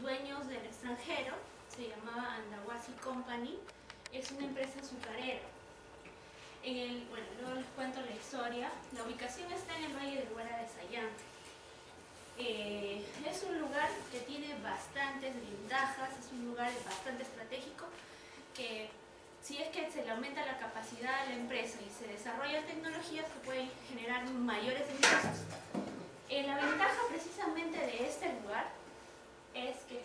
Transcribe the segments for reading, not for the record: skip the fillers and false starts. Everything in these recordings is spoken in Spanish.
dueños del extranjero, se llamaba Andawasi Company, es una empresa azucarera. Bueno, luego les cuento la historia. La ubicación está en el Valle del Huara de Sayán. Es un lugar que tiene bastantes ventajas, es un lugar bastante estratégico que si es que se le aumenta la capacidad a la empresa y se desarrolla tecnologías que pueden generar mayores ingresos. La ventaja precisamente de este lugar es que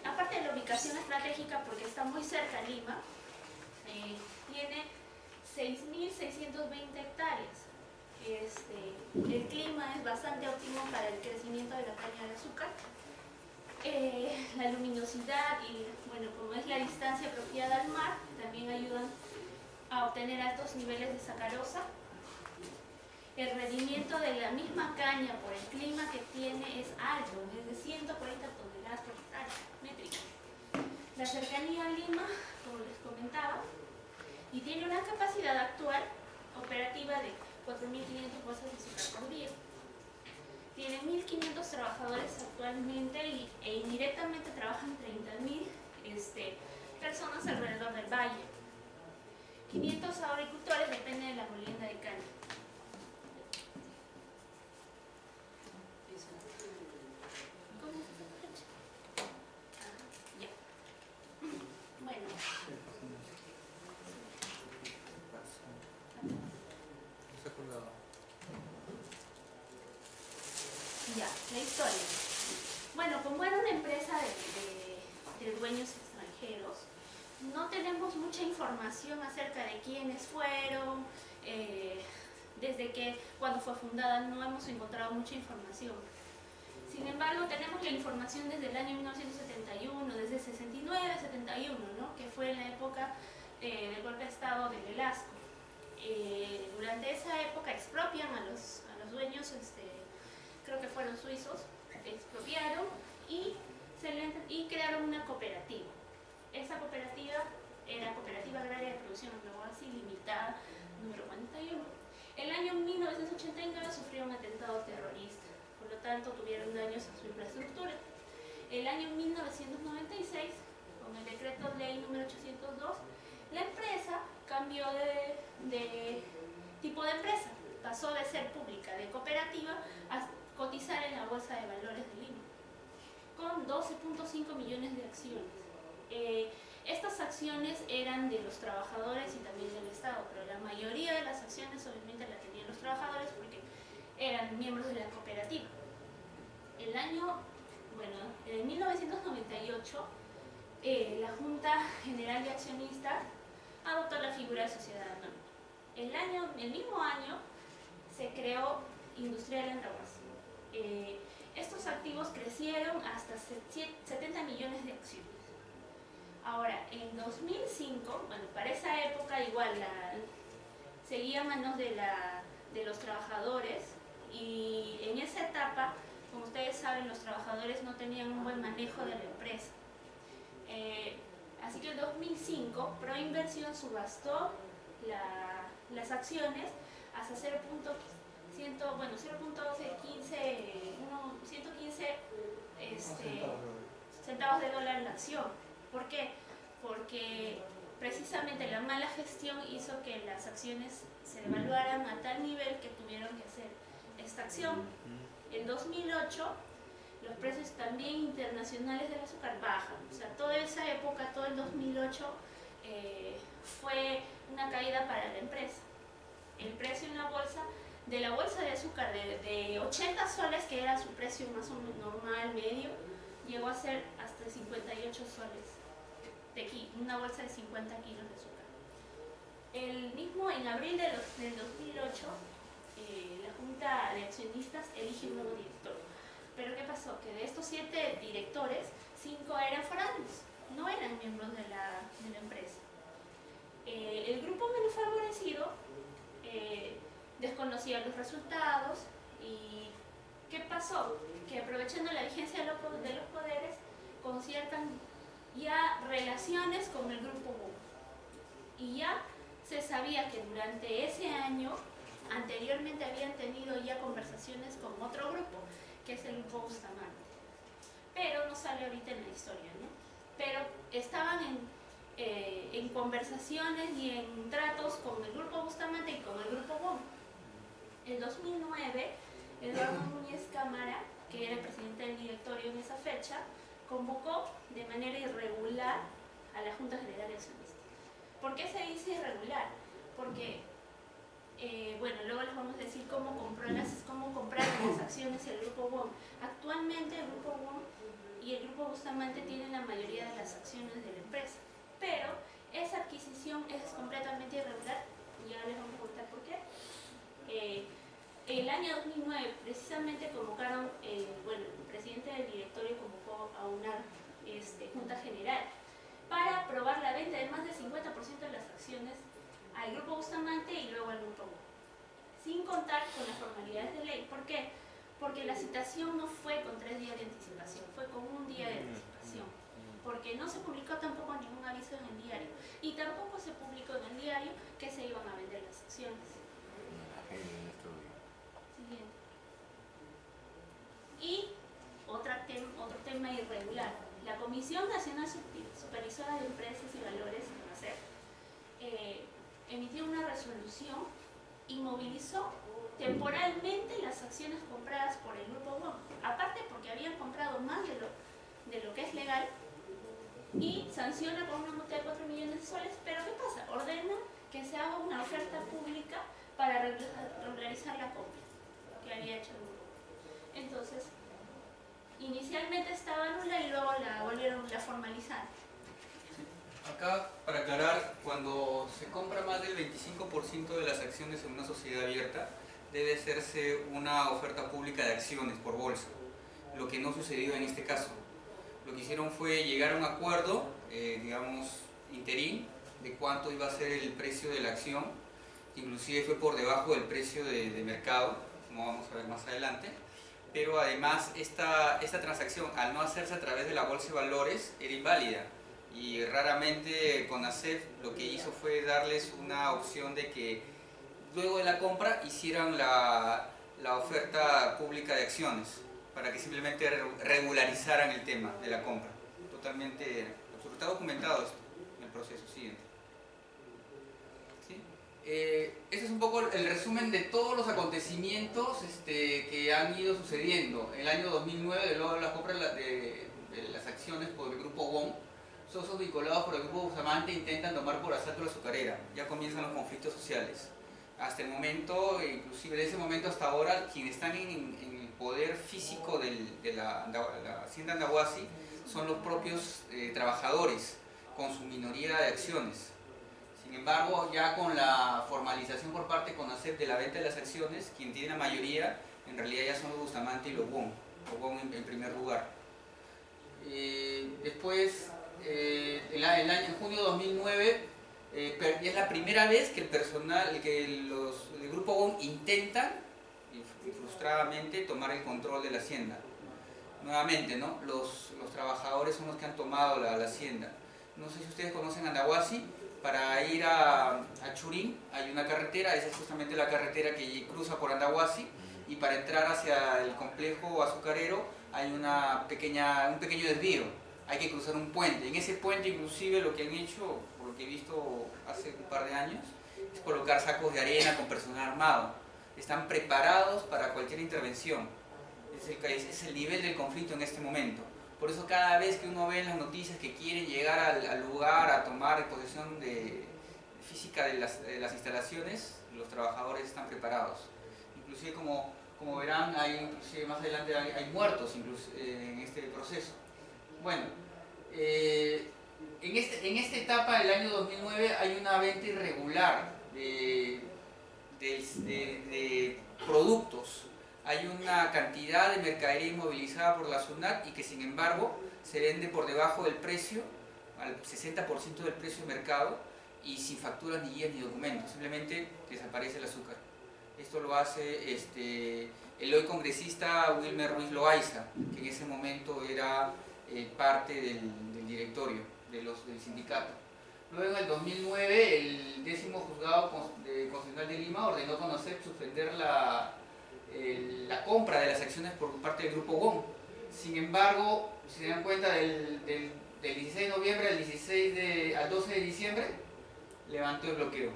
aparte de la ubicación estratégica, porque está muy cerca a Lima, tiene 6.620 hectáreas. El clima es bastante óptimo para el crecimiento de la caña de azúcar. La luminosidad y, bueno, como es la distancia apropiada al mar, también ayudan a obtener altos niveles de sacarosa. El rendimiento de la misma caña por el clima que tiene es alto, es de 140 toneladas por hectárea métrica. La cercanía a Lima, como les comentaba, y tiene una capacidad actual operativa de 4.500 bolsas de azúcar por día. Tiene 1.500 trabajadores actualmente e indirectamente trabajan 30.000 personas alrededor del valle. 500 agricultores dependen de la molienda de caña. ¿Cómo se fecha? Ya. Bueno. Ya, la historia. Bueno, como era una empresa de dueños extranjeros, no tenemos mucha información acerca de quiénes fueron, desde cuando fue fundada no hemos encontrado mucha información. Sin embargo, tenemos la información desde el año 1971, desde 69, 71, ¿no? Que fue en la época del golpe de Estado de Velasco. Durante esa época expropian a los dueños, creo que fueron suizos, expropiaron y crearon una cooperativa. Esa cooperativa era Cooperativa Agraria de Producción Andawasi Limitada, número 41. El año 1989 sufrió un atentado terrorista, por lo tanto tuvieron daños a su infraestructura. El año 1996, con el decreto ley número 802, la empresa cambió de tipo de empresa, pasó de ser pública, de cooperativa, a cotizar en la Bolsa de Valores de Lima, con 12.5 millones de acciones. Estas acciones eran de los trabajadores y también del Estado, pero la mayoría de las acciones obviamente las tenían los trabajadores porque eran miembros de la cooperativa. En 1998, la Junta General de Accionistas adoptó la figura de sociedad anónima. El mismo año se creó Industrial Andawasi. Estos activos crecieron hasta 70 millones de acciones. Ahora, en 2005, bueno, para esa época igual seguía a manos de los trabajadores, y en esa etapa, como ustedes saben, los trabajadores no tenían un buen manejo de la empresa. Así que en 2005, Proinversión subastó las acciones hasta 115 centavos de dólar la acción. ¿Por qué? Porque precisamente la mala gestión hizo que las acciones se devaluaran a tal nivel que tuvieron que hacer esta acción. En 2008, los precios también internacionales del azúcar bajan. O sea, toda esa época, todo el 2008, fue una caída para la empresa. El precio en la bolsa, de la bolsa de azúcar de 80 soles, que era su precio más o menos normal, medio, llegó a ser hasta 58 soles. Una bolsa de 50 kilos de azúcar. En abril del 2008, la Junta de Accionistas elige un nuevo director. Pero ¿qué pasó? Que de estos 7 directores, 5 eran foráneos, no eran miembros de la empresa. El grupo menos favorecido desconocía los resultados. ¿Y qué pasó? Que aprovechando la vigencia de los poderes, conciertan ya relaciones con el grupo Boom. Y ya se sabía que durante ese año, anteriormente habían tenido ya conversaciones con otro grupo, que es el grupo Bustamante. Pero no sale historia, ¿no? Pero estaban en conversaciones y en tratos con el Grupo Bustamante y con el Grupo WOM. En 2009, Eduardo Núñez Cámara, que era el presidente del directorio en esa fecha, convocó de manera irregular a la Junta General de Accionistas. ¿Por qué se dice irregular? Porque, bueno, luego les vamos a decir cómo compraron las acciones el Grupo WOM. Actualmente el Grupo WOM y el Grupo Bustamante tienen la mayoría de las acciones de la empresa, pero esa adquisición es completamente irregular, ya les vamos a contar por qué. El año 2009 precisamente convocaron, bueno, el presidente del directorio convocó a una junta general para aprobar la venta de más del 50% de las acciones al Grupo Bustamante y luego al Grupo WOM, sin contar con las formalidades de ley. ¿Por qué? Porque la citación no fue con 3 días de anticipación, fue con 1 día de anticipación, porque no se publicó tampoco ningún aviso en el diario y tampoco se publicó en el diario que se iban a vender las acciones. Siguiente. Y otro tema irregular. La Comisión Nacional Supervisora de Empresas y Valores, CONACEP, emitió una resolución y movilizó temporalmente las acciones compradas por el Grupo WOM, aparte porque habían comprado más de lo que es legal, y sanciona con una multa de 4 millones de soles. Pero ¿qué pasa? Ordena que se haga una oferta pública para regularizar la compra que había hecho el grupo. Entonces, inicialmente estaba nula y luego la formalizaron. Acá, para aclarar, cuando se compra más del 25% de las acciones en una sociedad abierta, debe hacerse una oferta pública de acciones por bolsa, lo que no sucedió en este caso. Lo que hicieron fue llegar a un acuerdo, digamos, interín, de cuánto iba a ser el precio de la acción, inclusive fue por debajo del precio de mercado, como vamos a ver más adelante, pero además esta transacción, al no hacerse a través de la bolsa de valores, era inválida, y raramente CONACEP lo que hizo fue darles una opción de que luego de la compra hicieran la oferta pública de acciones, para que simplemente regularizaran el tema de la compra. Totalmente absurdo. Está documentado esto en el proceso siguiente. ¿Sí? Este es un poco el resumen de todos los acontecimientos que han ido sucediendo. En el año 2009, luego de la compra de las acciones por el Grupo WOM, socios vinculados por el Grupo Bustamante intentan tomar por asalto la azucarera. Ya comienzan los conflictos sociales. Hasta el momento, inclusive de ese momento hasta ahora, quienes están en el poder físico de la hacienda Andahuasi son los propios trabajadores, con su minoría de acciones. Sin embargo, ya con la formalización por parte de CONACEP de la venta de las acciones, quien tiene la mayoría en realidad ya son los Bustamante y los WOM en primer lugar. Después, en junio de 2009, es la primera vez que el Grupo WOM intentan frustradamente tomar el control de la hacienda. Nuevamente, ¿no? Los trabajadores son los que han tomado la hacienda. No sé si ustedes conocen Andahuasi. Para ir a Churín hay una carretera, esa es justamente la carretera que cruza por Andahuasi, y para entrar hacia el complejo azucarero hay un pequeño desvío. Hay que cruzar un puente. En ese puente, inclusive, lo que han hecho, por lo que he visto hace un par de años, es colocar sacos de arena con personal armado. Están preparados para cualquier intervención. Ese es el nivel del conflicto en este momento. Por eso cada vez que uno ve en las noticias que quieren llegar al lugar a tomar posesión física de las instalaciones, los trabajadores están preparados. Inclusive como verán, inclusive más adelante hay muertos en este proceso. Bueno, en esta etapa del año 2009 hay una venta irregular de productos. Hay una cantidad de mercadería inmovilizada por la SUNAT y que sin embargo se vende por debajo del precio, al 60% del precio de mercado, y sin facturas, ni guías, ni documentos. Simplemente desaparece el azúcar. Esto lo hace el hoy congresista Wilmer Ruiz Loaiza, que en ese momento era parte del directorio del sindicato. Luego, en el 2009, el 10º Juzgado Constitucional de Lima ordenó a CONACEP suspender la compra de las acciones por parte del Grupo WOM. Sin embargo, si se dan cuenta, del 16 de noviembre al 12 de diciembre, levantó el bloqueo.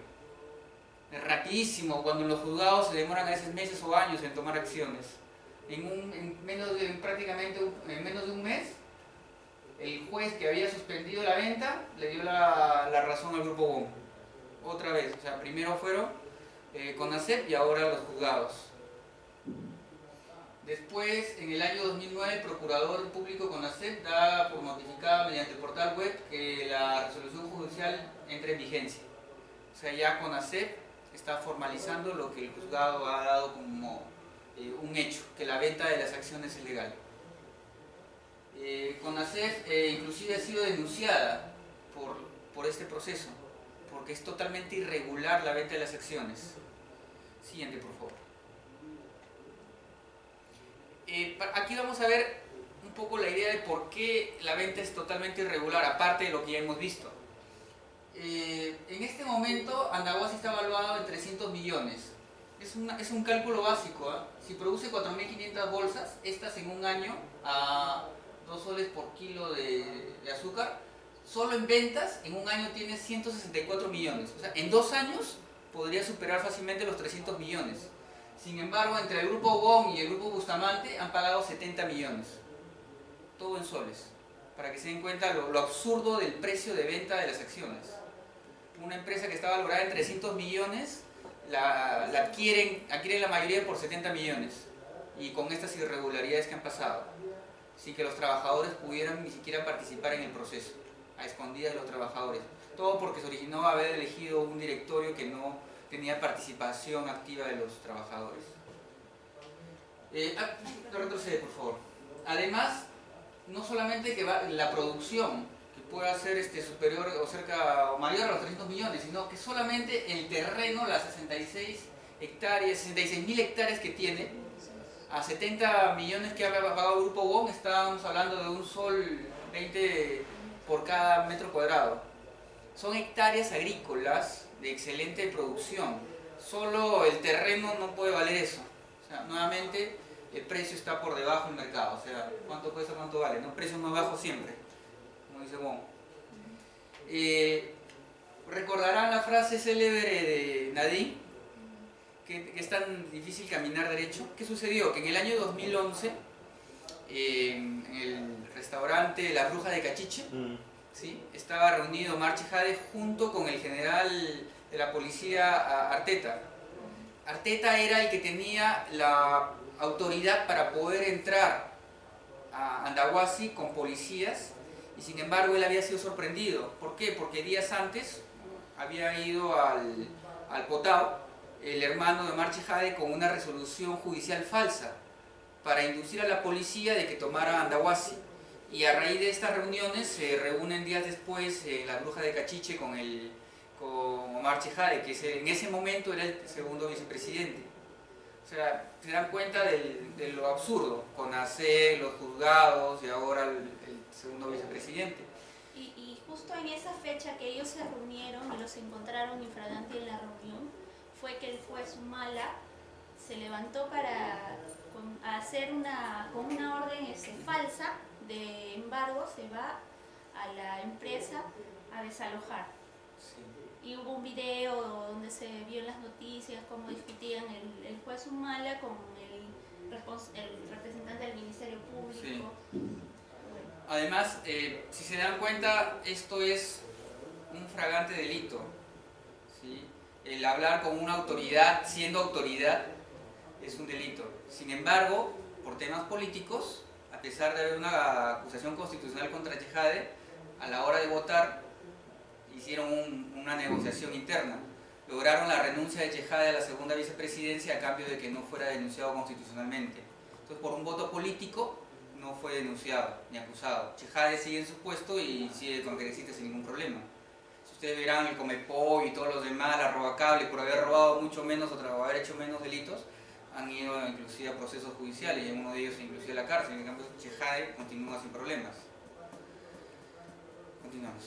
Es rapidísimo, cuando en los juzgados se demoran a veces meses o años en tomar acciones. Prácticamente en menos de un mes, el juez que había suspendido la venta le dio la razón al Grupo BOM. Otra vez, o sea, primero fueron CONACEP y ahora los juzgados. Después, en el año 2009, el Procurador Público CONACEP da por notificada mediante el portal web que la resolución judicial entra en vigencia. O sea, ya CONACEP está formalizando lo que el juzgado ha dado como un hecho, que la venta de las acciones es legal. CONACEP inclusive ha sido denunciada por este proceso, porque es totalmente irregular la venta de las acciones. Siguiente, por favor. Aquí vamos a ver un poco la idea de por qué la venta es totalmente irregular, aparte de lo que ya hemos visto. En este momento, Andahuasi está evaluado en 300 millones. Es un cálculo básico, ¿eh? Si produce 4.500 bolsas, estas en un año a 2 soles por kilo de azúcar, solo en ventas, en un año tiene 164 millones. O sea, en 2 años podría superar fácilmente los 300 millones. Sin embargo, entre el Grupo BOM y el Grupo Bustamante han pagado 70 millones. Todo en soles. Para que se den cuenta lo absurdo del precio de venta de las acciones. Una empresa que está valorada en 300 millones, la adquieren la mayoría por 70 millones. Y con estas irregularidades que han pasado. Sin que los trabajadores pudieran ni siquiera participar en el proceso. A escondidas de los trabajadores. Todo porque se originó haber elegido un directorio que no tenía participación activa de los trabajadores. Retrocede, por favor. Además, no solamente que la producción que pueda ser superior o cerca o mayor a los 300 millones, sino que solamente el terreno, las 66.000 hectáreas que tiene, a 70 millones que ha pagado el Grupo BOM, estamos hablando de un sol 20 por cada metro cuadrado. Son hectáreas agrícolas de excelente producción. Solo el terreno no puede valer eso. O sea, nuevamente el precio está por debajo del mercado. O sea, ¿cuánto cuesta, cuánto vale? ¿No? Precios más bajos siempre, como dice Bon. Recordarán la frase célebre de Nadine, que es tan difícil caminar derecho. ¿Qué sucedió? Que en el año 2011, en el restaurante La Bruja de Cachiche, ¿sí?, estaba reunido Omar Chejade junto con el general de la policía Arteta. Arteta era el que tenía la autoridad para poder entrar a Andahuasi con policías, y sin embargo él había sido sorprendido. ¿Por qué? Porque días antes había ido al Potao el hermano de Omar Chejade con una resolución judicial falsa para inducir a la policía de que tomara Andahuasi. Y a raíz de estas reuniones se reúnen días después La Bruja de Cachiche con Omar Chejade, que en ese momento era el segundo vicepresidente. O sea, se dan cuenta de lo absurdo, CONACEP, los juzgados y ahora el segundo vicepresidente. Y justo en esa fecha que ellos se reunieron y los encontraron infraganti en la reunión, fue que el juez Humala se levantó para hacer con una orden falsa de embargo, se va a la empresa a desalojar. Sí. Y hubo un video donde se vio en las noticias cómo discutían el juez Humala con el representante del Ministerio Público. Sí. Bueno. Además, si se dan cuenta, esto es un flagrante delito, ¿sí? El hablar con una autoridad, siendo autoridad, es un delito. Sin embargo, por temas políticos, a pesar de haber una acusación constitucional contra Chejade, a la hora de votar hicieron una negociación interna. Lograron la renuncia de Chejade a la segunda vicepresidencia a cambio de que no fuera denunciado constitucionalmente. Entonces, por un voto político, no fue denunciado ni acusado. Chejade sigue en su puesto y sigue congresista sin ningún problema. Si ustedes verán el Comepo y todos los demás, la Robacable, por haber robado mucho menos o haber hecho menos delitos, han ido inclusive a procesos judiciales y en uno de ellos inclusive a la cárcel. En cambio, Chejade continúa sin problemas. Continuamos.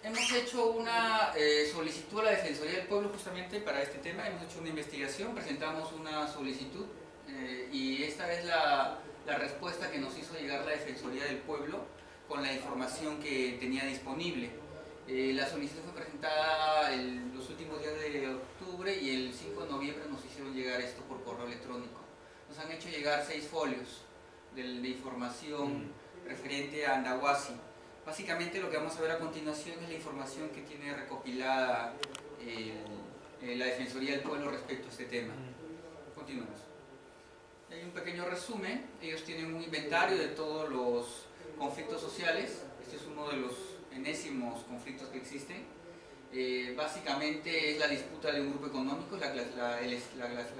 Hemos hecho una solicitud a la Defensoría del Pueblo justamente para este tema. Hemos hecho una investigación, presentamos una solicitud y esta es la la respuesta que nos hizo llegar la Defensoría del Pueblo con la información que tenía disponible. La solicitud fue presentada los últimos días de octubre y el 5 de noviembre nos hicieron llegar esto por correo electrónico. Nos han hecho llegar 6 folios de información referente a Andahuasi. Básicamente lo que vamos a ver a continuación es la información que tiene recopilada la Defensoría del Pueblo respecto a este tema. Continuamos. Hay un pequeño resumen. Ellos tienen un inventario de todos los conflictos sociales. Este es uno de los enésimos conflictos que existen. Básicamente es la disputa de un grupo económico, la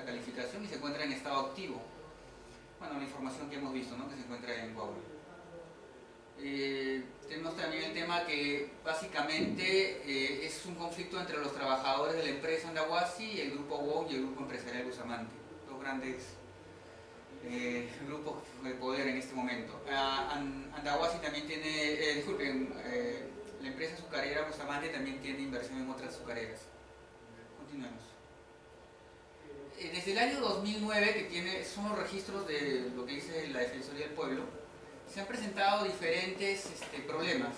calificación, y se encuentra en estado activo. Bueno, la información que hemos visto, ¿no?, que se encuentra en Google. Tenemos también el tema que básicamente es un conflicto entre los trabajadores de la empresa Andahuasi y el grupo WOM y el grupo empresarial Bustamante, dos grandes grupos de poder en este momento. Andahuasi también tiene, disculpen, la empresa azucarera Bustamante también tiene inversión en otras azucareras. Continuemos. Desde el año 2009, que son los registros de lo que dice la Defensoría del Pueblo, se han presentado diferentes problemas.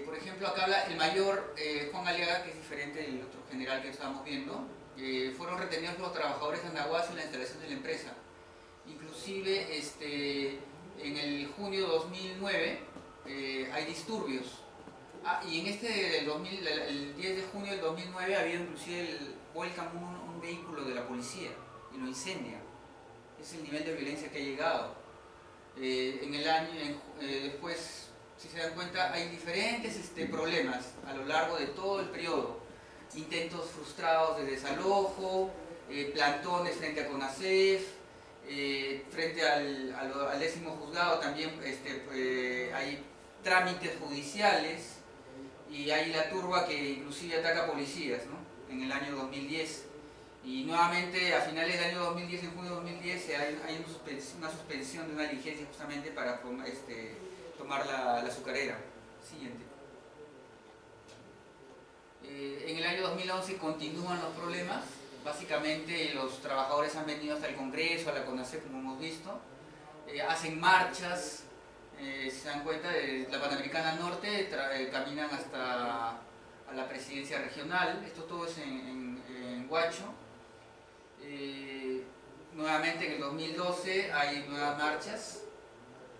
Por ejemplo, acá habla el mayor Juan Aliaga, que es diferente del otro general que estábamos viendo. Fueron retenidos los trabajadores de Andahuasi en la instalación de la empresa. Inclusive en el junio de 2009 hay disturbios. Y en el 10 de junio del 2009 había inclusive vuelcan un vehículo de la policía y lo incendia. Es el nivel de violencia que ha llegado. Después, si se dan cuenta, hay diferentes problemas a lo largo de todo el periodo. Intentos frustrados de desalojo, plantones frente a CONASEF, frente al 10º juzgado también hay trámites judiciales, y hay la turba que inclusive ataca a policías, ¿no?, en el año 2010. Y nuevamente a finales del año 2010, en junio de 2010, hay una suspensión de una diligencia justamente para tomar la azucarera. Siguiente. En el año 2011 continúan los problemas. Básicamente los trabajadores han venido hasta el Congreso, a la CONASEP, como hemos visto. Hacen marchas, se dan cuenta, de la Panamericana Norte, caminan hasta a la presidencia regional. Esto todo es en Huacho. Nuevamente en el 2012 hay nuevas marchas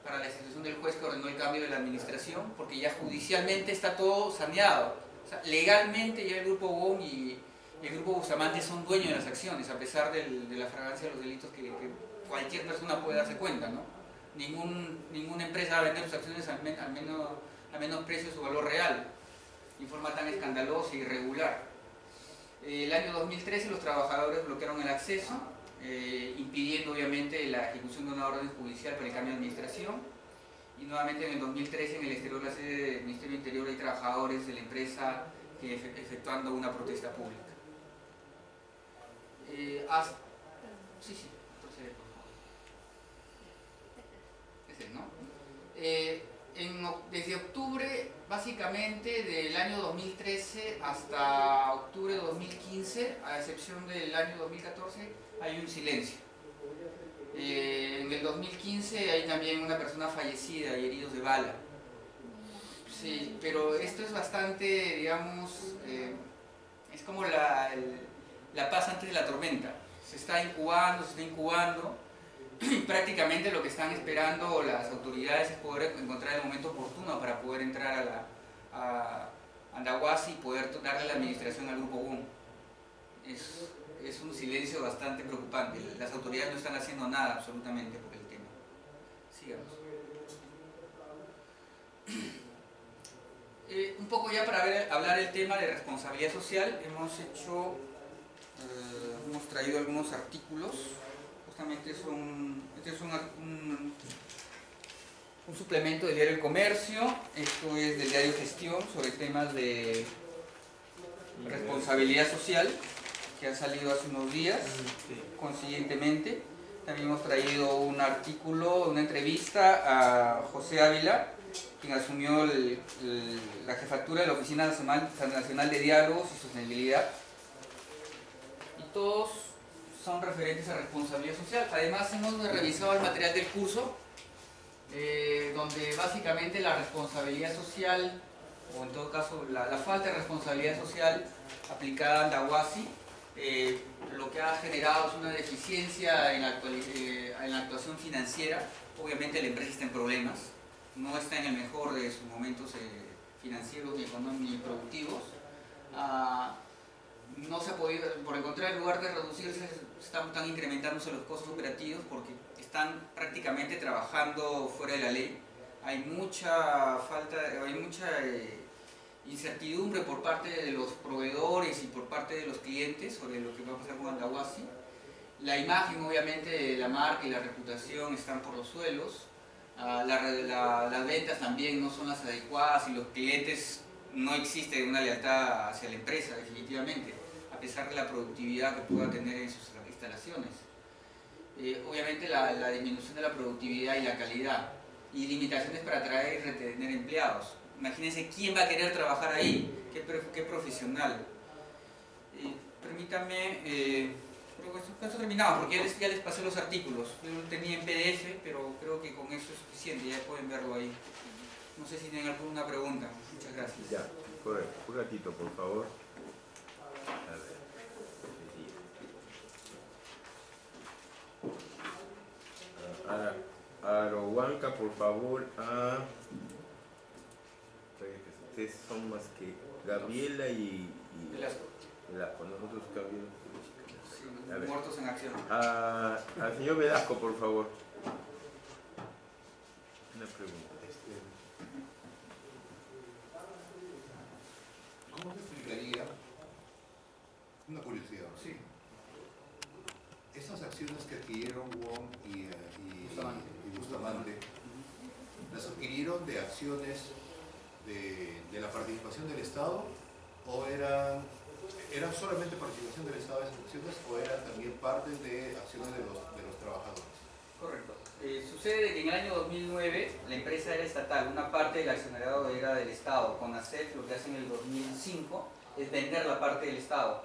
para la institución del juez que ordenó el cambio de la administración, porque ya judicialmente está todo saneado. O sea, legalmente ya el grupo WOM y el grupo Bustamante son dueños de las acciones, a pesar de la fragancia de los delitos que cualquier persona puede darse cuenta, ¿no? Ninguna empresa va a vender sus acciones al menos precio de su valor real, en forma tan escandalosa e irregular. El año 2013 los trabajadores bloquearon el acceso, impidiendo obviamente la ejecución de una orden judicial para el cambio de administración. Y nuevamente en el 2013, en el exterior de la sede del Ministerio del Interior, hay trabajadores de la empresa efectuando una protesta pública. Procede, por favor. Ese, ¿no? Desde octubre, básicamente del año 2013 hasta octubre de 2015, a excepción del año 2014, hay un silencio. En el 2015 hay también una persona fallecida y heridos de bala. Sí, pero esto es bastante, digamos, es como la paz antes de la tormenta. Se está incubando. Prácticamente lo que están esperando las autoridades es poder encontrar el momento oportuno para poder entrar a Andahuasi y poder darle la administración al grupo WOM. Es un silencio bastante preocupante. Las autoridades no están haciendo nada absolutamente por el tema. Sigamos. Un poco ya para hablar el tema de responsabilidad social, hemos traído algunos artículos. Justamente este es un suplemento del diario El Comercio. Esto es del diario Gestión, sobre temas de responsabilidad social, que ha salido hace unos días. Consiguientemente, también hemos traído un artículo, una entrevista a José Ávila, quien asumió la jefatura de la Oficina Nacional de Diálogos y Sostenibilidad. Y todos son referentes a responsabilidad social. Además hemos revisado el material del curso, donde básicamente la responsabilidad social, o en todo caso la falta de responsabilidad social aplicada a Andahuasi, lo que ha generado es una deficiencia en la actuación financiera. Obviamente la empresa está en problemas, no está en el mejor de sus momentos financieros ni económicos ni productivos. No se ha podido, por el contrario, en lugar de reducirse, están incrementándose los costos operativos porque están prácticamente trabajando fuera de la ley. Hay mucha incertidumbre por parte de los proveedores y por parte de los clientes sobre lo que va a pasar con Andahuasi. La imagen, obviamente, de la marca y la reputación están por los suelos. Las ventas también no son las adecuadas y los clientes, no existe una lealtad hacia la empresa, definitivamente, a pesar de la productividad que pueda tener en sus instalaciones. Obviamente la disminución de la productividad y la calidad, y limitaciones para atraer y retener empleados. Imagínense quién va a querer trabajar ahí, qué profesional. Permítanme, creo que esto terminado, porque ya les pasé los artículos. Yo lo tenía en PDF, pero creo que con eso es suficiente, ya pueden verlo ahí. No sé si tienen alguna pregunta. Muchas gracias. Ya, un ratito, por favor. A ver. Arohuanca, por favor, ustedes son más que Gabriela y Velasco. Nosotros Gabriela. Sí, muertos en acción. Al señor Velasco, por favor. Una pregunta. ¿Cómo se explicaría, una curiosidad, Sí. estas acciones que adquirieron Wong y Bustamante, las adquirieron de acciones de la participación del Estado, o eran solamente participación del Estado de esas acciones, o eran también parte de acciones de los trabajadores? Correcto. Sucede que en el año 2009 la empresa era estatal, una parte del accionariado era del Estado. CONACEF lo que hace en el 2005 es vender la parte del Estado,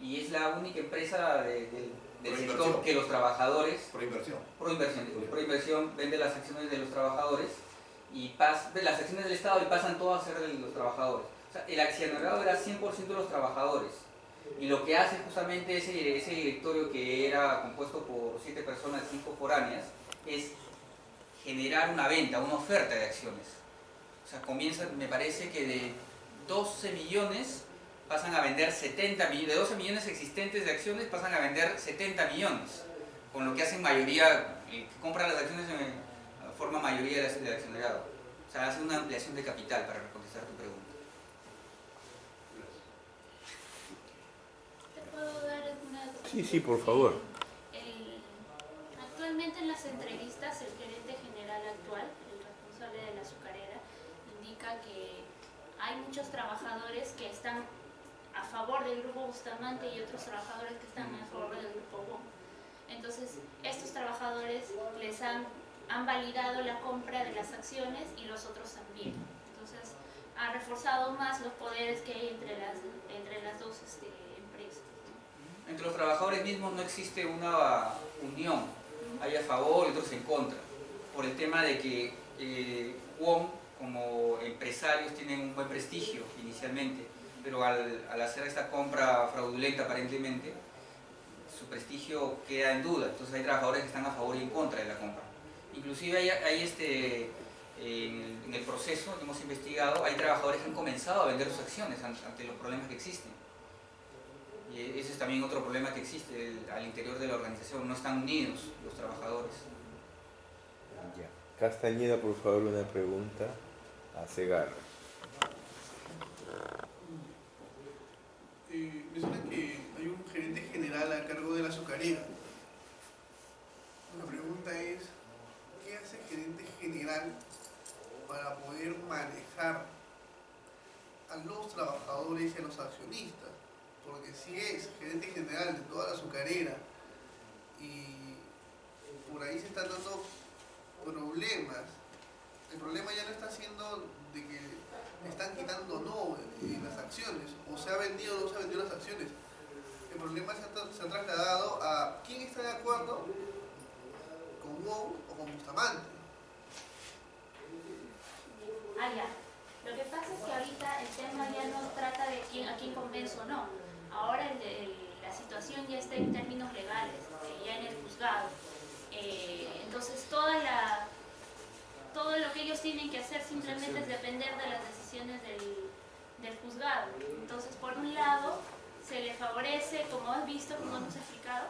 y es la única empresa del sector que los trabajadores... Por inversión vende las acciones de los trabajadores, y las acciones del Estado, y pasan todas a ser de los trabajadores. O sea, el accionariado era 100% de los trabajadores, y lo que hace justamente ese directorio, que era compuesto por 7 personas, 5 foráneas, es generar una venta, una oferta de acciones. O sea, comienza, me parece que de 12 millones pasan a vender 70 millones, de 12 millones existentes de acciones pasan a vender 70 millones, con lo que hacen mayoría, que compran las acciones en forma mayoría del accionariado. O sea, hace una ampliación de capital, para contestar tu pregunta. ¿Te puedo dar alguna? Sí, por favor. Actualmente en las entrevistas el gerente general actual, el responsable de la azucarera, indica que hay muchos trabajadores que están a favor del grupo Bustamante y otros trabajadores que están a favor del grupo WOM. Entonces, estos trabajadores les han validado la compra de las acciones, y los otros también. Entonces, ha reforzado más los poderes que hay entre las dos empresas. Entre los trabajadores mismos no existe una unión, hay a favor y otros en contra, por el tema de que WOM como empresarios tienen un buen prestigio inicialmente, pero al hacer esta compra fraudulenta aparentemente, su prestigio queda en duda. Entonces hay trabajadores que están a favor y en contra de la compra. Inclusive hay en el proceso que hemos investigado, hay trabajadores que han comenzado a vender sus acciones ante los problemas que existen. Y ese es también otro problema que existe al interior de la organización, no están unidos los trabajadores. Ya. Castañeda, por favor, una pregunta a Segarra. Menciona que hay un gerente general a cargo de la azucarera. La pregunta es, ¿qué hace el gerente general para poder manejar a los trabajadores y a los accionistas? Porque si es gerente general de toda la azucarera y por ahí se están dando problemas, el problema ya no está siendo de que están quitando o no las acciones, o se ha vendido o no se ha vendido las acciones. el problema se ha trasladado a quién está de acuerdo con Wong o con Bustamante. Ah, ya. Lo que pasa es que ahorita el tema ya no trata de a quién convenzo o no. Ahora la situación ya está en términos legales, ya en el juzgado. Entonces todo lo que ellos tienen que hacer simplemente es depender de las decisiones del juzgado. Entonces, por un lado, se le favorece, como has visto, como hemos explicado,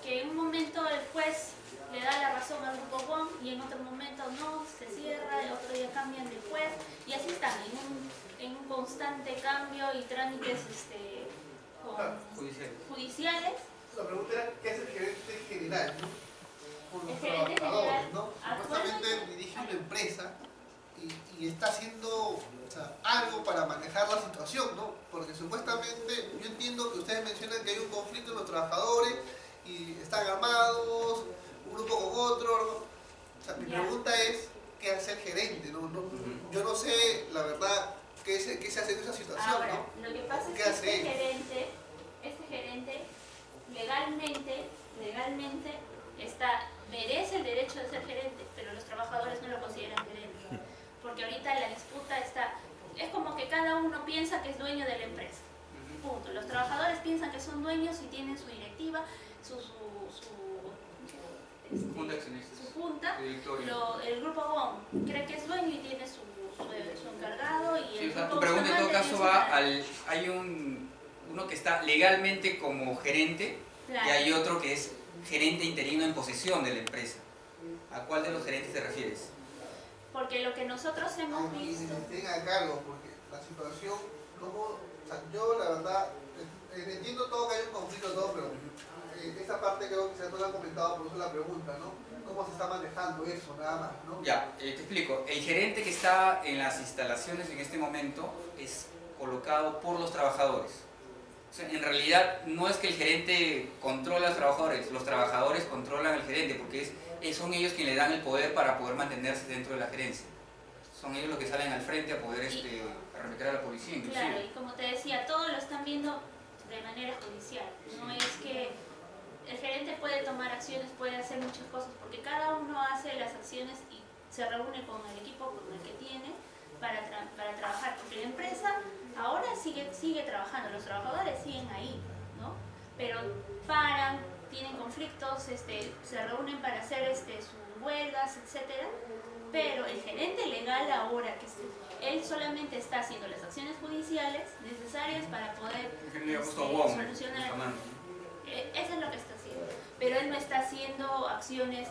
que en un momento el juez le da la razón al grupo Wong y en otro momento no, se cierra, el otro día cambian de juez y así están en un constante cambio y trámites judiciales. La pregunta era, ¿qué hace el gerente general, ¿no? Con los El gerente trabajadores, general, ¿no? Supuestamente dirige una empresa y está haciendo, o sea, algo para manejar la situación, ¿no? Porque supuestamente, yo entiendo que ustedes mencionan que hay un conflicto entre los trabajadores y están armados, un grupo con otro. O sea, mi pregunta es, ¿qué hace el gerente? Yo no sé, la verdad, qué se hace en esa situación, Ahora, ¿no? lo que pasa es que este gerente legalmente merece el derecho de ser gerente, pero los trabajadores no lo consideran gerente. Porque ahorita la disputa es como que cada uno piensa que es dueño de la empresa. Punto. Los trabajadores piensan que son dueños y tienen su directiva, su Junta de accionistas. su junta. El grupo Wong cree que es dueño y tiene su encargado y el grupo tu pregunta en todo Bustamante caso va hay uno que está legalmente como gerente, claro, y hay otro que es gerente interino en posesión de la empresa. ¿A cuál de los gerentes te refieres? porque lo que nosotros hemos visto, Estén a cargo, porque la situación, o sea, yo la verdad, entiendo todo que hay un conflicto, todo, pero esa parte creo que se no lo han comentado, por eso la pregunta, ¿no? ¿Cómo se está manejando eso, nada más, ¿no? Ya, te explico. El gerente que está en las instalaciones en este momento es colocado por los trabajadores. O sea, en realidad no es que el gerente controla a los trabajadores controlan al gerente, porque son ellos quienes le dan el poder para poder mantenerse dentro de la gerencia. Son ellos los que salen al frente a poder arremeter a la policía, inclusive. claro, y como te decía, todo lo están viendo de manera judicial. No es que el gerente puede tomar acciones, puede hacer muchas cosas, porque cada uno hace las acciones y se reúne con el equipo con el que tiene para trabajar, porque la empresa ahora sigue trabajando, los trabajadores siguen ahí, ¿no? Pero paran, tienen conflictos, se reúnen para hacer sus huelgas, etcétera. Pero el gerente legal ahora, él solamente está haciendo las acciones judiciales necesarias para poder solucionar. Eso es lo que está haciendo. Pero él no está haciendo acciones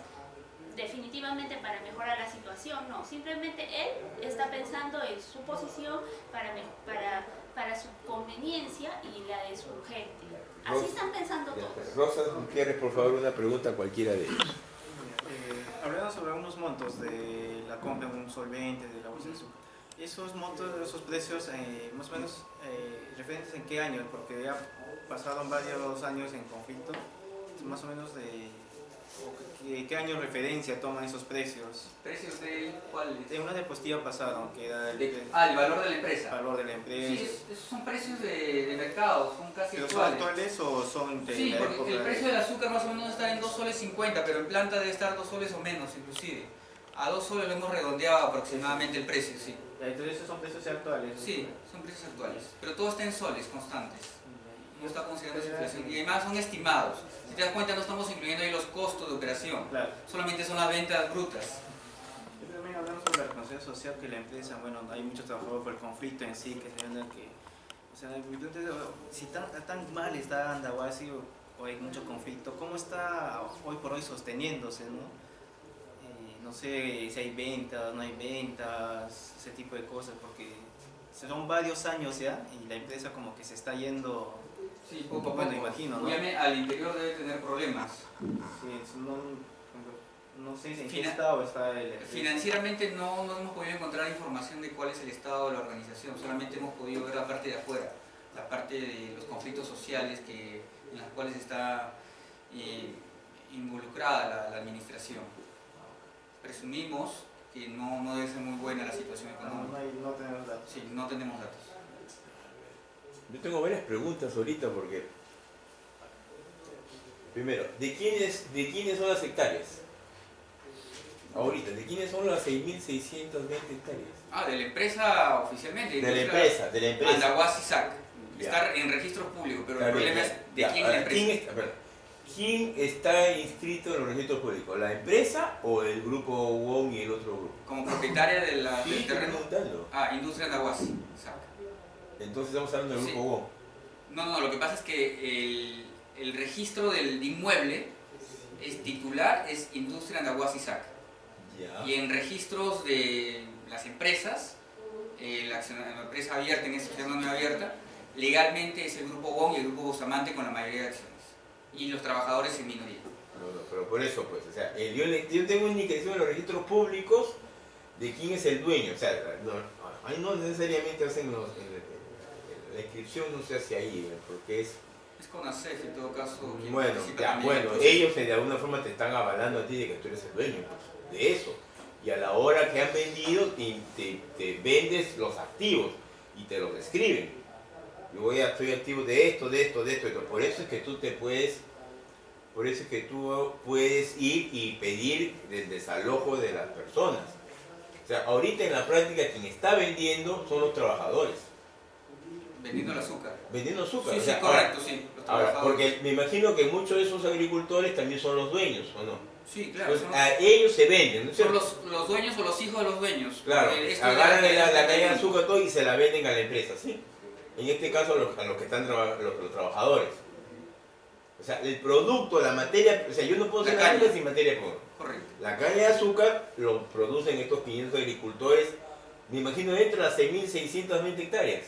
definitivamente para mejorar la situación, no. Simplemente él está pensando en su posición para su conveniencia y la de su gente. Así están pensando todos. Rosa, ¿quieres por favor una pregunta a cualquiera de ellos? Hablando sobre unos montos de la compra de un solvente, de la bolsa de azúcar. Esos montos, esos precios, más o menos, ¿referentes en qué año? Porque ya pasaron varios años en conflicto. Más o menos ¿qué año referencia toman esos precios? ¿Precios de cuáles? De una diapositiva pasaron, que era el valor de la empresa. El valor de la empresa. Sí, esos son precios de mercado, son casi ¿Pero actuales. son actuales o son de Sí, la porque época? el precio del azúcar más o menos está en 2 soles 50, pero en planta debe estar 2 soles o menos inclusive. A 2 soles lo hemos redondeado aproximadamente el precio, sí. Entonces esos son precios actuales. Sí, son precios actuales, pero todo está en soles constantes. No está considerando esa inflación. Y además son estimados. Si te das cuenta, no estamos incluyendo ahí los costos de operación. Claro. Solamente son las ventas brutas. También hablamos sobre la responsabilidad social que la empresa, bueno, hay muchos trabajadores por el conflicto en sí, que se ven que, o sea, mi pregunta es, si tan mal está Andahuasi o hay mucho conflicto, ¿cómo está hoy por hoy sosteniéndose, no? No sé si hay ventas, no hay ventas, ese tipo de cosas, porque son varios años ya y la empresa como que se está yendo. Sí, poco a poco. Me imagino, ¿no? Obviamente al interior debe tener problemas. Sí, no sé en qué estado está el... Financieramente no hemos podido encontrar información de cuál es el estado de la organización, solamente hemos podido ver la parte de afuera, la parte de los conflictos sociales en las cuales está involucrada la administración. Presumimos que no debe ser muy buena la situación económica. No tenemos datos. Sí, no tenemos datos. Yo tengo varias preguntas ahorita porque Primero, ¿de quiénes son las hectáreas? Ahorita, ¿de quiénes son las 6.620 hectáreas? Ah, de la empresa oficialmente. De la empresa. Andahuasi SAC. Ya. Está en registro público, pero Está el bien, problema ya. es de Ya, quién es ahora, la empresa. ¿quién está inscrito en los registros públicos? ¿La empresa o el grupo WOM y el otro grupo? Como propietaria de la, Sí, del estoy terreno. preguntando. Ah, Industria Andahuasi SAC. Entonces estamos hablando del Sí. grupo WOM. No, lo que pasa es que el registro del inmueble es titular, es Industria Andahuasi SAC. Ya. Y en registros de las empresas, la empresa abierta, en esta sociedad no abierta, legalmente es el grupo GON y el grupo Bustamante con la mayoría de acciones. Y los trabajadores en minoría. No, pero por eso, pues, o sea, yo tengo una indicación en los registros públicos de quién es el dueño. O sea, ahí no necesariamente hacen la inscripción, no se hace ahí, porque es... Es con ACEF en todo caso. quien Bueno, participa ya, también en el bueno, proceso. ellos de alguna forma te están avalando a ti de que tú eres el dueño pues, de eso. Y a la hora que han vendido, te vendes los activos y te los describen. Yo estoy activo de esto. Por eso es que tú puedes ir y pedir el desalojo de las personas. O sea, ahorita en la práctica quien está vendiendo son los trabajadores. Vendiendo el azúcar. Vendiendo azúcar. Sí, o sea, sí, correcto, sí. Los Ahora, trabajadores. porque me imagino que muchos de esos agricultores también son los dueños, ¿o no? Sí, claro. Pues a ellos se venden, ¿no es son cierto? los dueños o los hijos de los dueños. Claro, Esto agarran ya- la caña de azúcar todo y se la venden a la empresa, ¿sí? En este caso a los que están los trabajadores. O sea, el producto, la materia, o sea, yo no puedo La hacer caña. azúcar sin materia prima. Correcto. La caña de azúcar lo producen estos 500 agricultores, me imagino dentro de las 6.620 hectáreas.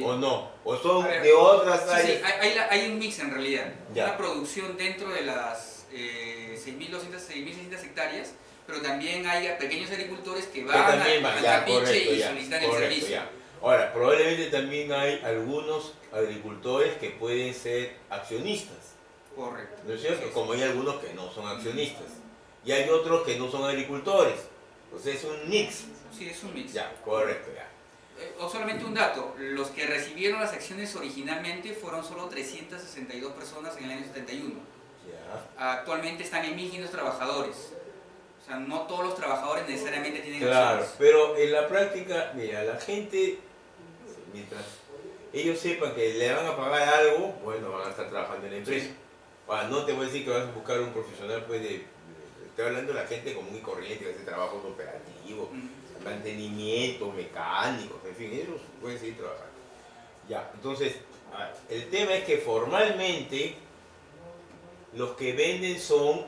¿O no? ¿O son A ver, de otras Sí, áreas? hay un mix en realidad. Ya. Una producción dentro de las 6.600 hectáreas, pero también hay pequeños agricultores que Que van también van, al ya, trapiche correcto, y ya, solicitan el correcto, servicio. ya. Ahora, probablemente también hay algunos agricultores que pueden ser accionistas, Correcto. ¿no es cierto? Sí, sí. Como hay algunos que no son accionistas. Y hay otros que no son agricultores. O sea, es un mix. Sí, es un mix. Ya, correcto, ya. O solamente un dato, los que recibieron las acciones originalmente fueron solo 362 personas en el año 71. Ya. Actualmente están en 1.500 trabajadores. O sea, no todos los trabajadores necesariamente tienen Claro, acciones. pero en la práctica, mira, la gente, mientras ellos sepan que le van a pagar algo, bueno, van a estar trabajando en la empresa. Ahora, no te voy a decir que vas a buscar un profesional, pues, estoy hablando de la gente común y corriente que hace trabajos operativos, mantenimiento, mecánicos, en fin, ellos pueden seguir trabajando. Ya, entonces, el tema es que formalmente los que venden son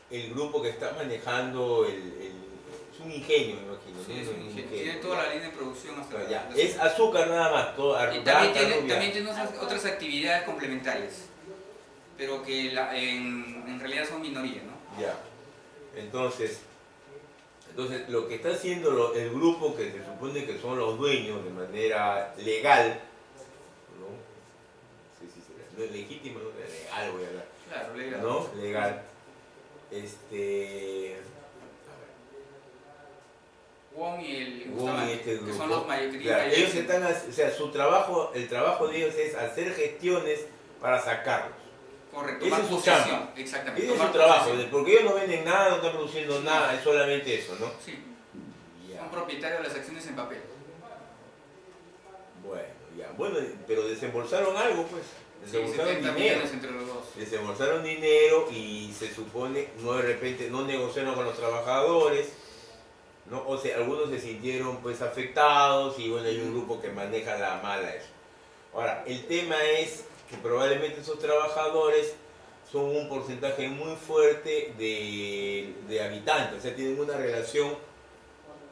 el grupo que está manejando es un ingenio, me imagino. Sí, ¿no? es un Un ingenio. Tiene toda la línea de producción hasta Pero la- ya, la- es azúcar nada más, todo, Y también vaca, tiene, rubia. también tiene otras actividades complementarias, pero que en realidad son minoría, ¿no? Ya. Entonces, lo que está haciendo el grupo que se supone que son los dueños de manera legal, ¿no? Sí, no es legítimo, no es legal, voy a hablar. Claro, legal. ¿No? Legal. Wong y el Wong y Bustamante, este que grupo. son los mayores. Claro, ellos están, o sea, el trabajo de ellos es hacer gestiones para sacarlos. Correcto, Ese tomar es su posesión, chamba. exactamente. Ese es tomar su trabajo, posesión. porque ellos no venden nada, no están produciendo nada, es solamente eso, ¿no? Sí, Ya. son propietarios de las acciones en papel. Bueno, ya. Bueno, pero desembolsaron algo, pues. Sí, Desembolsaron 70 dinero. millones entre los dos. Desembolsaron dinero y se supone, no de repente, no negociaron con los trabajadores, ¿no? O sea, algunos se sintieron pues afectados y bueno, hay un grupo que maneja la mala eso. Ahora, el tema es que probablemente esos trabajadores son un porcentaje muy fuerte de habitantes, o sea, tienen una relación,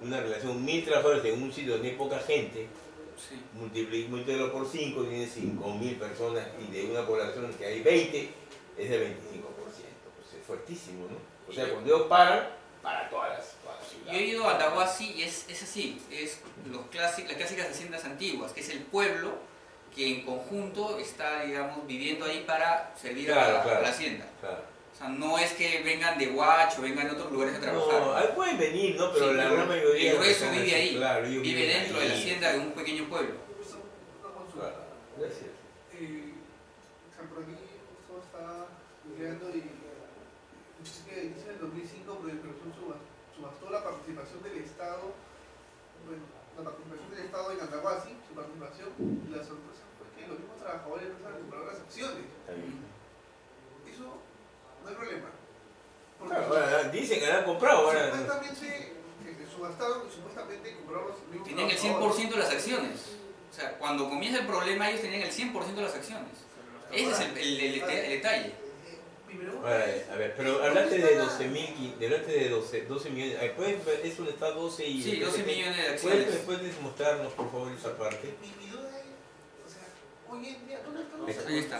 1.000 trabajadores en un sitio donde hay poca gente, Sí. multiplícalo por 5, tiene 5.000 personas y de una población que hay 20, es del 25%, pues es fuertísimo, ¿no? O sea, cuando ellos paran, para todas las Yo he ido a Andahuasi y es así, es las clásicas haciendas antiguas, que es el pueblo que en conjunto está, digamos, viviendo ahí para servir Claro, a claro. la hacienda. Claro. O sea, no es que vengan de Huacho, vengan de otros lugares a trabajar. No, ahí pueden venir, ¿no? Pero Sí, la pero gran mayoría... el grueso están vive así, ahí, claro, ellos vive viven dentro de la ahí. hacienda de un pequeño pueblo. Claro, gracias. Por aquí justo está estaba mirando y dice que dice en el 2005 Proinversión subastó la participación del Estado, bueno, la participación del Estado en Andahuasi, su participación, y la sorpresa fue que los mismos trabajadores empezaron a comprar las acciones. Eso no hay problema. Porque Claro, ahora dicen que la han comprado. Ahora. supuestamente subastaron y supuestamente compraron los mismos Tenían el trabajadores. 100% de las acciones. O sea, cuando comienza el problema ellos tenían el 100% de las acciones. Ese es el detalle. Mi pregunta Ahora, es, a ver, pero hablaste de 12 millones. ¿Es un estado 12 y...? Sí, 12 millones de ¿Puedes acciones. mostrarnos, por favor, esa parte? mi duda es, o sea, hoy en día, ¿dónde están los Ahí está.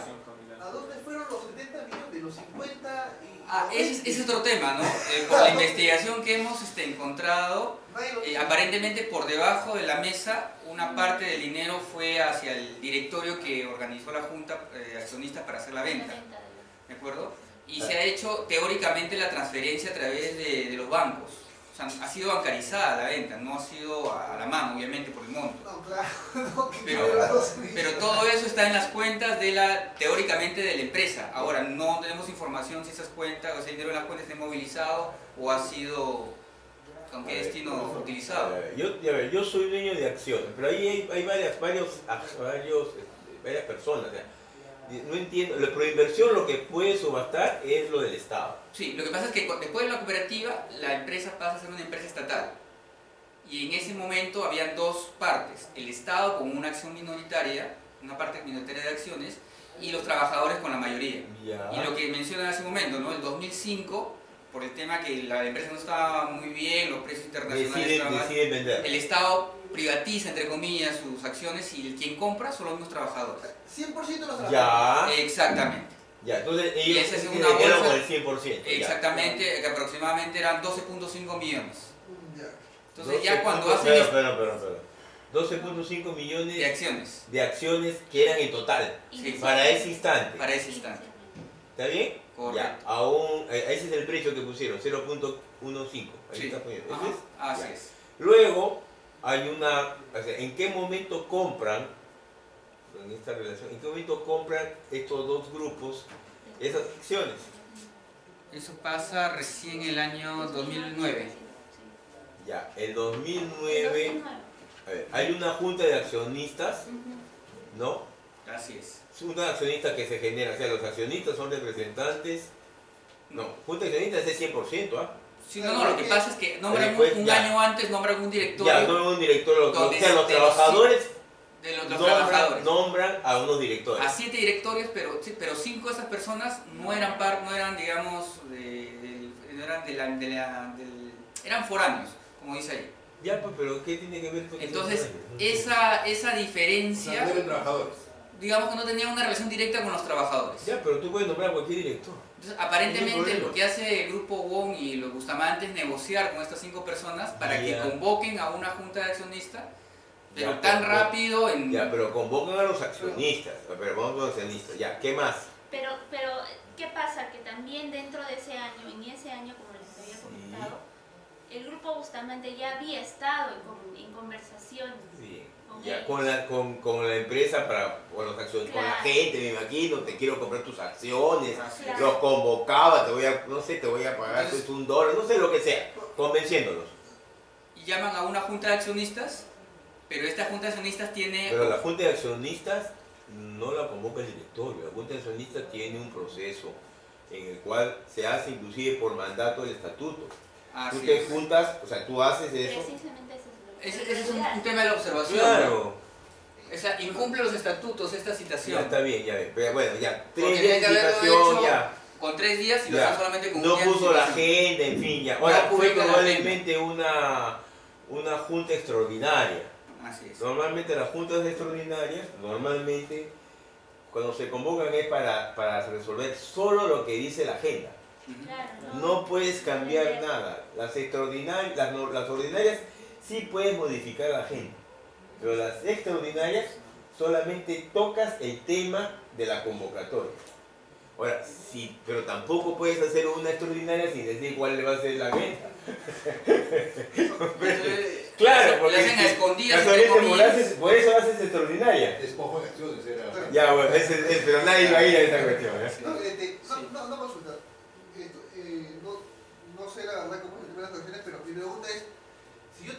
¿A dónde fueron los 70 millones, los 50 y... Ese es otro tema, ¿no? Por la investigación que hemos encontrado, Nadie lo dice. aparentemente por debajo de la mesa, una parte del dinero fue hacia el directorio que organizó la junta accionista para hacer la venta, ¿de acuerdo? Y se ha hecho teóricamente la transferencia a través de los bancos. O sea, ha sido bancarizada la venta, no ha sido a la mano, obviamente, por el monto. No, claro, no, que Pero todo eso está en las cuentas teóricamente de la empresa. Ahora, no tenemos información si esas cuentas, o sea, el dinero en las cuentas está inmovilizado o ha sido, con qué destino utilizado. Yo soy dueño de acciones, pero ahí hay varias personas. O sea, no entiendo, la proinversión lo que puede subastar es lo del Estado. Sí, lo que pasa es que después de la cooperativa, la empresa pasa a ser una empresa estatal. Y en ese momento habían dos partes, el Estado con una acción minoritaria, una parte minoritaria de acciones, y los trabajadores con la mayoría. Ya. Y lo que mencionan hace un momento, ¿no? El 2005, por el tema que la empresa no estaba muy bien, los precios internacionales estaban mal, Deciden vender. el Estado privatiza, entre comillas, sus acciones y quien compra son los mismos trabajadores. 100% de los trabajadores. Ya. Exactamente. Ya, entonces Y ellos esa es se una quedaron bolsa- con el 100%. ya. Exactamente, que aproximadamente eran 12.5 millones. Ya. Entonces ya cuando hacen Pero. 12.5 millones de acciones de acciones que eran en total Sí. para ese instante. para ese instante. ¿Está bien? Correcto. Ya, ese es el precio que pusieron, 0.15. Ahí Sí. está poniendo. Ajá, ¿Ese es? así Ya. es. Luego hay o sea, ¿en qué momento compran, en esta relación, en qué momento compran estos dos grupos esas acciones? Eso pasa recién el año 2009. Ya, el 2009, a ver, hay una junta de accionistas, ¿no? Así es. Junta de accionistas que se genera, o sea, los accionistas son representantes, no, junta de accionistas es 100%, ¿ah? Sí, no, lo que pasa es que nombran Después, un ya. año antes, nombran un directorio Ya, no un director, o donde sea, los de trabajadores de los trabajadores. nombran a unos directores. A 7 directorios, pero 5 de esas personas no eran digamos, no eran eran foráneos, como dice ahí. Ya, pues, pero ¿qué tiene que ver con Entonces, eso? esa diferencia, No eran trabajadores. digamos que no tenía una relación directa con los trabajadores. Ya, pero tú puedes nombrar a cualquier director. Entonces, No hay aparentemente problema. lo que hace el grupo Wong y los Bustamante es negociar con estas 5 personas para que Ya. convoquen a una junta de accionistas, pero Ya, tan pero- rápido en... Ya, pero convocan a los accionistas. Pero vamos con los accionistas. Ya, ¿qué más? Pero, ¿qué pasa? Que también dentro de ese año, en ese año, como les había comentado, el grupo Bustamante ya había estado en conversaciones Sí. con Ya, ellos. con la empresa, con los accionistas, con la Claro. gente, me imagino, te quiero comprar tus acciones. Así Claro. es. Los convocaba, te voy a pagar Entonces- $1, no sé lo que sea, convenciéndolos. Y llaman a una junta de accionistas, pero esta junta de accionistas tiene... Pero la junta de accionistas no la convoca el directorio. La junta de accionistas tiene un proceso en el cual se hace inclusive por mandato del estatuto. Tú Así te es. juntas, o sea, tú haces eso. Precisamente eso es lo que Ese es un tema de la observación. Claro, O sea, incumple los estatutos esta ya citación. está bien, ya ven. Pero bueno, ya, Porque 3 días tiene de que haberlo citación, hecho ya. Con 3 días y lo Ya. están solamente con No un día de puso la anticipación. agenda, en fin, ya. Ahora, No fue publica la probablemente una junta extraordinaria. Así es. Normalmente las juntas extraordinarias, cuando se convocan es para resolver solo lo que dice la agenda. Ujú. Claro, No puedes cambiar nada. Las extraordinarias, las ordinarias sí puedes modificar la agenda, pero las extraordinarias solamente tocas el tema de la convocatoria. Ahora, sí, pero tampoco puedes hacer una extraordinaria sin decir cuál va a ser la agenda. Entonces, Claro, le porque hacen a escondidas, casualmente entre comillas. por eso haces extraordinaria. Despojo de acciones era. Ya, bueno, pero nadie va a ir a esa cuestión. ¿eh? No, mi pregunta es, si yo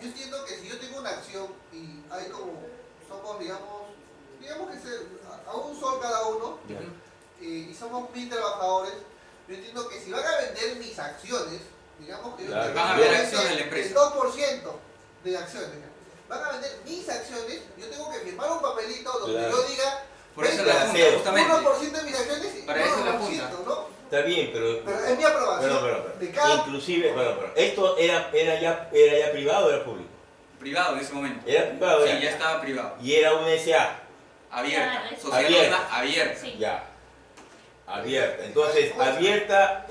entiendo que si yo tengo una acción y hay como, somos digamos que a un sol cada uno, Ya. y somos 1000 trabajadores, yo entiendo que si van a vender mis acciones, digamos que yo Claro. tengo Van a que vender vender acciones de la empresa. el 2% de acciones, van a vender mis acciones, yo tengo que firmar un papelito donde Claro. yo diga Por eso venta la punta, justamente. 1% de mis acciones y Para eso es la 1%, punta. ¿no? Está bien, pero Es mi aprobación de cada... inclusive, pero esto era ya privado o era público. Privado en ese momento. Era privado, Sí, ya estaba privado. y era una SA, Abierta. Claro, es- Sociedad Abierta. anónima abierta. Sí. ya. Abierta. Entonces, abierta,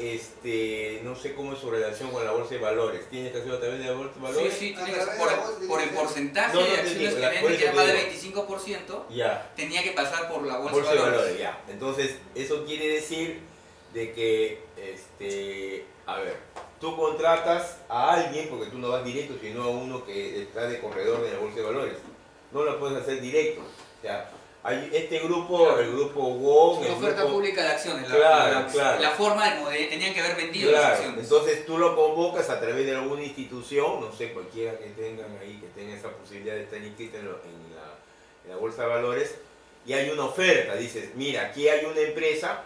no sé cómo es su relación con la bolsa de valores. ¿Tienes que hacerlo a través de la bolsa de Sí, valores? sí, A tiene que través ser de la bolsa por el tiene que ser. porcentaje No, no, de te acciones digo, que por venden, eso que era te más digo. del 25%, Ya. tenía que pasar por la bolsa, Bolsa de de valores. valores, ya. Entonces, eso quiere decir de que, a ver, tú contratas a alguien, porque tú no vas directo, sino a uno que está de corredor de la bolsa de valores. No lo puedes hacer directo. O sea, hay este grupo, Claro. el grupo WON, Una el oferta grupo... pública de acciones. Claro, claro. La forma de tenían que haber vendido las Claro, acciones. entonces tú lo convocas a través de alguna institución, no sé, cualquiera que tengan ahí, que tenga esa posibilidad de estar inscrita en la bolsa de valores, y hay una oferta, dices, mira, aquí hay una empresa,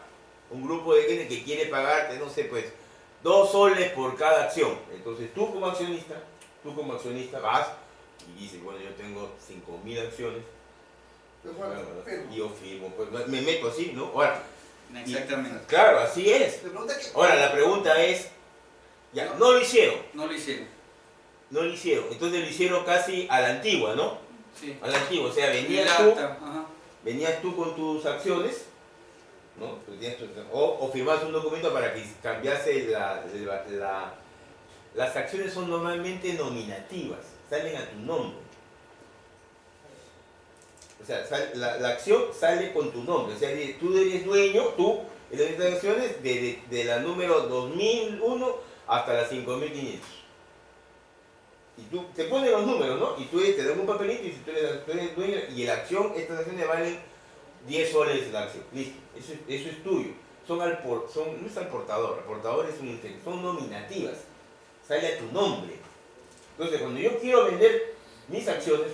un grupo de gente que quiere pagarte, no sé, pues, 2 soles por cada acción. Entonces tú como accionista vas y dices, bueno, yo tengo 5000 acciones, y yo firmo, pues me meto así, ¿no? Ahora, Exactamente. claro, así es. Me pregunta que... Ahora, la pregunta es, ya, no lo hicieron, No lo hicieron. entonces lo hicieron casi a la antigua, ¿no? Sí. A la antigua, o sea, El venías tú, acta, ajá. con tus acciones, ¿no? O firmas un documento para que cambiase las acciones son normalmente nominativas, salen a tu nombre. O sea, la acción sale con tu nombre, o sea, tú eres dueño, tú, en las acciones, de la número 2001 hasta la 5500. Y tú te pones los números, ¿no? Y tú te dan un papelito y si tú eres dueño, y la acción, estas acciones valen 10 soles la acción. Listo, eso es tuyo. No es al portador, el portador son nominativas, sale a tu nombre. Entonces, cuando yo quiero vender mis acciones,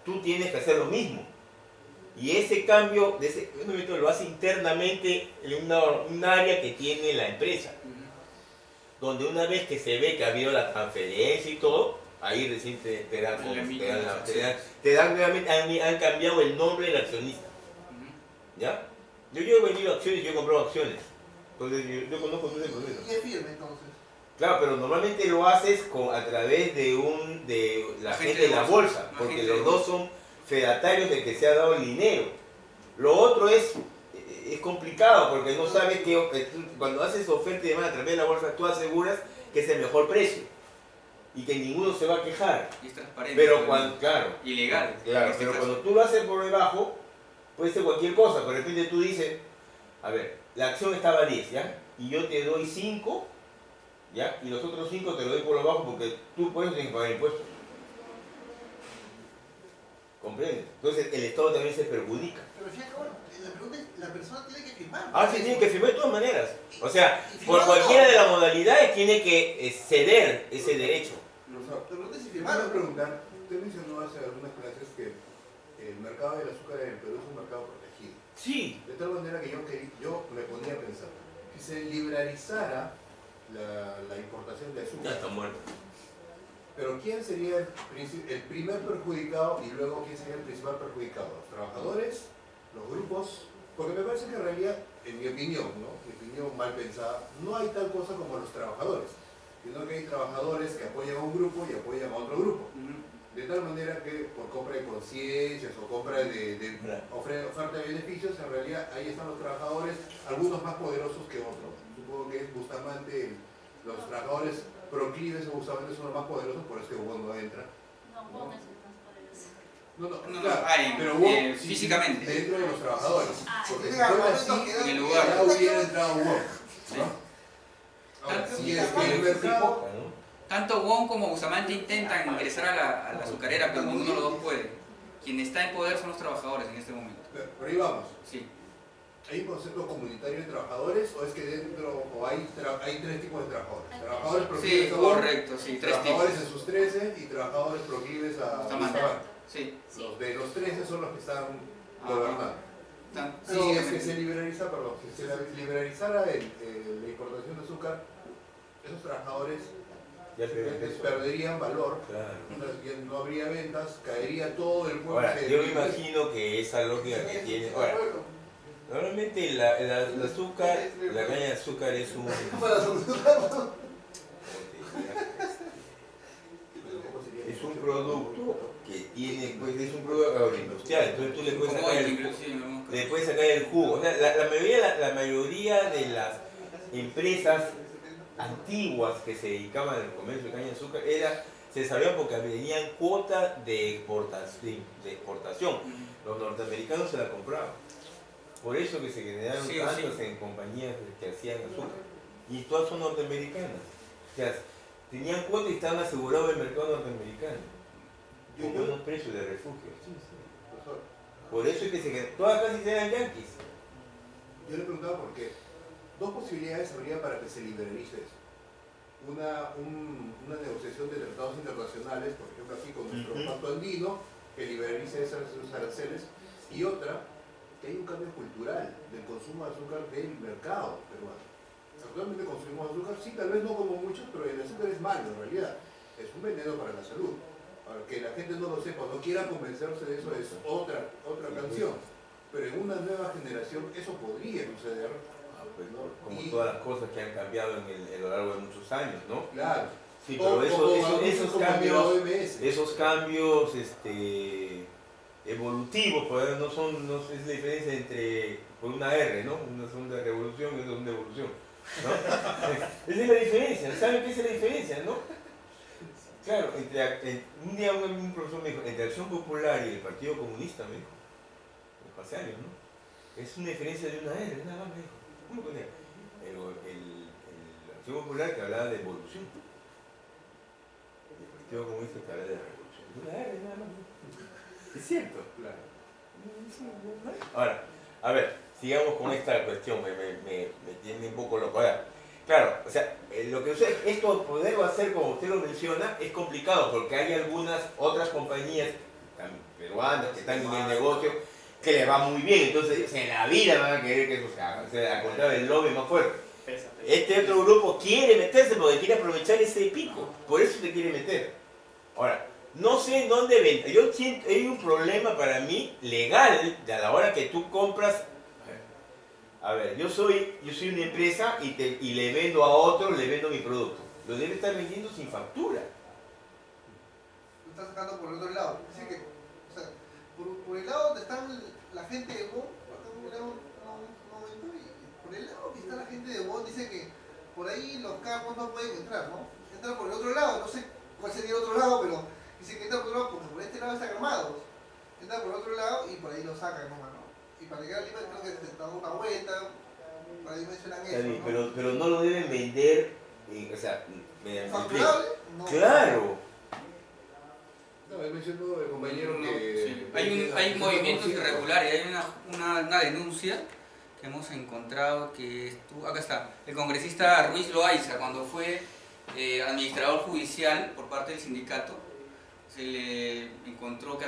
tú tienes que hacer lo mismo. Y ese cambio, de ese momento lo hace internamente en un área que tiene la empresa. Donde una vez que se ve que ha habido la transferencia y todo, ahí recién te dan nuevamente, han cambiado el nombre del accionista. ¿Ya? Yo he vendido acciones, yo he comprado acciones. Entonces yo conozco todo ese proceso. Y es firme entonces. Claro, pero normalmente lo haces a través de la gente de la bolsa, porque los dos son fedatarios de que se ha dado el dinero. Lo otro es complicado porque no sabes que cuando haces oferta y demás a través de la bolsa, tú aseguras que es el mejor precio y que ninguno se va a quejar. Y es transparente. Pero cuando, claro, Ilegal. claro, en este pero caso. cuando tú lo haces por debajo, puede ser cualquier cosa. Por repente tú dices, a ver, la acción estaba a 10, ¿ya? Y yo te doy 5, ¿ya? Y los otros 5 te lo doy por debajo porque tú puedes tener que pagar impuestos. ¿Comprendes? Entonces el Estado también se perjudica. Pero fíjate, bueno, la pregunta es, la persona tiene que firmar. Ah, sí, tiene que firmar de todas maneras. O sea, Y por firmado cualquiera todo. de las modalidades tiene que ceder ese derecho. Profesor, La pregunta es si me firmar. van a preguntar, usted mencionó hace algunas clases que el mercado del azúcar en el Perú es un mercado protegido. Sí. De tal manera que yo me ponía a pensar, si se liberalizara la importación de Ya azúcar, está muerto. pero ¿quién sería el primer perjudicado y luego quién sería el principal perjudicado? ¿Los trabajadores? ¿Los grupos? Porque me parece que en realidad, en mi opinión, ¿no? Mi opinión mal pensada, no hay tal cosa como los trabajadores, sino que hay trabajadores que apoyan a un grupo y apoyan a otro grupo. De tal manera que por compra de conciencias o compra de oferta de beneficios, en realidad ahí están los trabajadores, algunos más poderosos que otros. Supongo que es Bustamante, los trabajadores proclives o Bustamante son los más poderosos, por eso que Wong no entra. No, Wong es el más poderoso. No, claro, hay, pero Wong físicamente. dentro de los trabajadores. Ah, Porque si Diga, fuera momentos así, que dan- en el lugar. ya hubiera entrado Wong. Sí. ¿No? Ahora, Tanto- si es que el mercado... Tanto Wong como Bustamante intentan ingresar a la azucarera, pero ninguno de los dos puede. Quien está en poder son los trabajadores en este momento. Pero ahí vamos. Sí. ¿Hay un concepto comunitario de trabajadores o es que dentro o hay tres tipos de trabajadores? Trabajadores proclives Sí, a Wong, correcto, sí, tres trabajadores tipos. en sus 13 y trabajadores proclives a Bustamante. Bustamante. Sí. Sí. Los de los 13 son los que están Ajá. gobernando. Sí, Si es que se liberaliza, perdón, si se liberalizara la importación de azúcar, esos trabajadores Ya se perderían valor, Claro. ya no habría ventas, caería todo el pueblo. Ahora, yo me imagino que esa lógica que tiene... Ahora, normalmente el azúcar, la caña de azúcar es un... Es un producto que tiene, pues es un producto agroindustrial, entonces tú le puedes sacar el jugo. O sea, la mayoría de las empresas antiguas que se dedicaban al comercio de caña de azúcar se sabían porque tenían cuota de exportación. Los norteamericanos se la compraban. Por eso que se generaron Sí o tantas sí. en compañías que hacían azúcar. Y todas son norteamericanas. O sea, tenían cuota y estaban asegurados del mercado norteamericano. Con buenos precios de refugio. Por eso es que todas casi eran yanquis. Yo le preguntaba por qué. Dos posibilidades habría para que se liberalice eso. Una negociación de tratados internacionales, por ejemplo aquí con nuestro pacto andino, que liberalice esos aranceles, y otra, que hay un cambio cultural del consumo de azúcar del mercado peruano. Actualmente consumimos azúcar, sí, tal vez no como muchos, pero el azúcar es malo en realidad, es un veneno para la salud. Para que la gente no lo sepa, no quiera convencerse de eso, es otra canción. Pero en una nueva generación eso podría suceder. Pues, como todas las cosas que han cambiado a lo largo de muchos años, ¿no? Claro. Sí, pero esos cambios evolutivos, pues, no es la diferencia entre una R, ¿no? Una segunda revolución y una segunda evolución, ¿no? Esa es la diferencia, ¿saben qué es la diferencia, no? Claro, un día un profesor me dijo, entre Acción Popular y el Partido Comunista, me dijo, hace años, ¿no? Es una diferencia de una R, nada más, me dijo. ¿Cómo que una R? El Acción Popular que hablaba de evolución, el Partido Comunista que hablaba de revolución. Una R, nada más. Es cierto. Claro. Ahora, a ver, sigamos con esta cuestión, me tiene un poco loco. Ahora, claro, o sea, lo que esto poderlo hacer como usted lo menciona es complicado porque hay algunas otras compañías peruanas que están en el negocio que les va muy bien, entonces en la vida van a querer que eso se haga, o sea, al contrario, el lobby más fuerte. Este otro grupo quiere meterse porque quiere aprovechar ese pico, por eso se quiere meter. Ahora, no sé en dónde vender. Yo siento, hay un problema para mí legal a la hora que tú compras. A ver, yo soy una empresa y le vendo a otro, le vendo mi producto. Lo debe estar vendiendo sin factura. Lo está sacando por el otro lado. Dice que, o sea, por el lado donde están la gente de Wong, por el lado que está la gente de Wong, dice que por ahí los carros no pueden entrar, ¿no? Entran por el otro lado, no sé cuál sería el otro lado, pero dice que entran por el otro lado porque por este lado están armados. Entran por el otro lado y por ahí lo sacan nomás, ¿no? Y para llegar a Lima creo que se da una vuelta, por ahí mencionan eso, ¿no? Pero no lo deben vender, o sea, ¿Facturable? No. Claro. No, él mencionó el compañero No, que... sí. Hay movimientos irregulares, hay una denuncia que hemos encontrado que estuvo, acá está, el congresista Ruiz Loaiza, cuando fue administrador judicial por parte del sindicato, se le encontró que